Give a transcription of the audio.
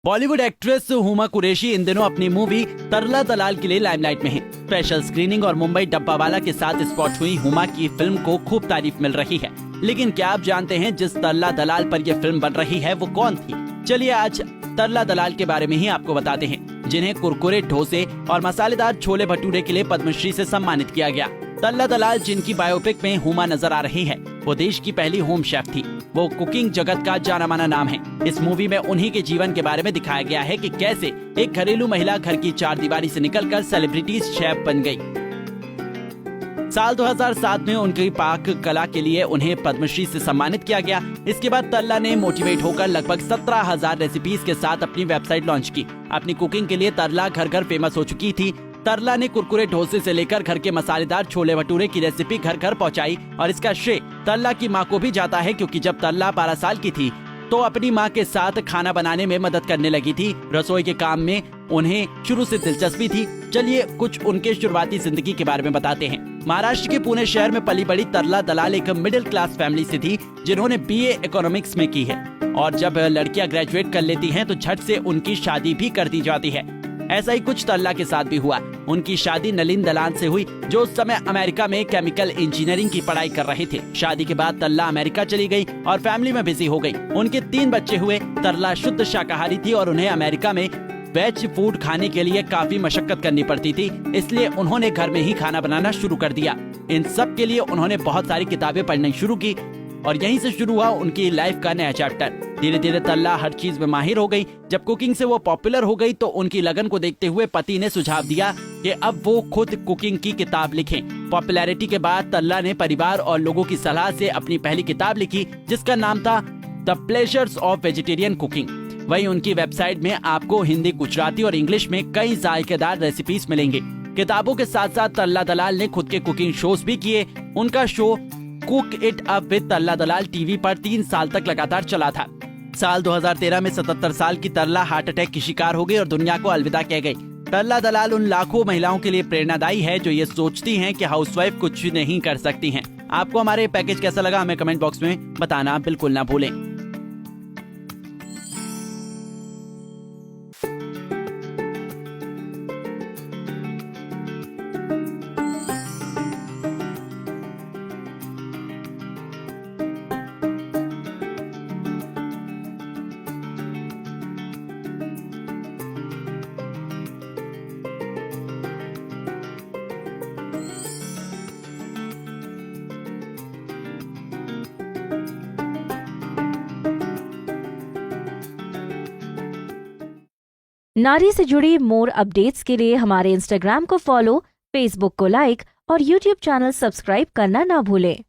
Bollywood actress Huma Qureshi इन दिनों अपनी movie तरला दलाल के लिए लाइमलाइट में है। स्पेशल स्क्रीनिंग और मुंबई डब्बावाला के साथ स्पॉट हुई हुमा की फिल्म को खूब तारीफ मिल रही है। लेकिन क्या आप जानते हैं जिस तरला दलाल पर यह फिल्म बन रही है वो कौन थी? चलिए आज तरला दलाल के बारे में ही आपको बताते हैं, जिन्हें कुरकुरे, डोसे और मसालेदार छोले भटूरे के लिए पद्मश्री से सम्मानित किया गया। तरला दलाल, जिनकी बायोपिक में हुमा नजर आ रही है, वो देश की पहली होम शेफ थी। वो कुकिंग जगत का जाना माना नाम है। इस मूवी में उन्हीं के जीवन के बारे में दिखाया गया है कि कैसे एक घरेलू महिला घर की चारदीवारी से निकलकर सेलिब्रिटी शेफ बन गई। साल 2007 में उनकी पाक कला के लिए उन्हें पद्मश्री से सम्मानित किया गया। इसके बाद तरला ने मोटिवेट होकर लगभग 17,000 रेसिपीज के साथ अपनी वेबसाइट लॉन्च की। अपनी कुकिंग के लिए तरला घर घर फेमस हो चुकी थी। तरला ने कुरकुरे, डोसे से लेकर घर के मसालेदार छोले भटूरे की रेसिपी घर घर पहुंचाई और इसका श्रेय तरला की मां को भी जाता है, क्योंकि जब तरला 12 साल की थी तो अपनी मां के साथ खाना बनाने में मदद करने लगी थी। रसोई के काम में उन्हें शुरू से दिलचस्पी थी। चलिए कुछ उनके शुरुआती जिंदगी के बारे में बताते हैं। महाराष्ट्र के पुणे शहर में पली बड़ी तरला दलाल एक मिडिल क्लास फैमिली से थी, जिन्होंने BA इकोनॉमिक्स में की है। और जब लड़कियां ग्रेजुएट कर लेती हैं तो झट से उनकी शादी भी कर दी जाती है। ऐसा ही कुछ तरला के साथ भी हुआ। उनकी शादी नलिन दलाल से हुई, जो उस समय अमेरिका में केमिकल इंजीनियरिंग की पढ़ाई कर रहे थे। शादी के बाद तरला अमेरिका चली गई और फैमिली में बिजी हो गई। उनके 3 बच्चे हुए। तरला शुद्ध शाकाहारी थी और उन्हें अमेरिका में वेज फूड खाने के लिए काफी मशक्कत करनी पड़ती थी, इसलिए उन्होंने घर में ही खाना बनाना शुरू कर दिया। इन सब के लिए उन्होंने बहुत सारी किताबें पढ़नी शुरू की और यहीं से शुरू हुआ उनकी लाइफ का नया चैप्टर। धीरे धीरे तरला हर चीज में माहिर हो गई। जब कुकिंग से वो पॉपुलर हो गई तो उनकी लगन को देखते हुए पति ने सुझाव दिया कि अब वो खुद कुकिंग की किताब लिखें। पॉपुलैरिटी के बाद तरला ने परिवार और लोगों की सलाह से अपनी पहली किताब लिखी, जिसका नाम था the pleasures of vegetarian cooking. वहीं उनकी वेबसाइट में आपको हिंदी, गुजराती और इंग्लिश में कई जायकेदार रेसिपीज मिलेंगे। किताबों के साथ साथ तरला दलाल ने खुद के कुकिंग शोज भी किए। उनका show cook it up with Tarla Dalal TV पर 3 साल तक लगातार चला था। साल 2013 में 77 साल की तरला हार्ट अटैक की शिकार हो गई और दुनिया को अलविदा कह गई। तरला दलाल उन लाखों महिलाओं के लिए प्रेरणादायी है जो ये सोचती हैं कि हाउसवाइफ कुछ नहीं कर सकती हैं। आपको हमारे पैकेज कैसा लगा हमें कमेंट बॉक्स में बताना बिल्कुल ना भूलें। नारी से जुड़ी मोर अपडेट्स के लिए हमारे इंस्टाग्राम को फॉलो, फेसबुक को लाइक और यूट्यूब चैनल सब्सक्राइब करना ना भूलें।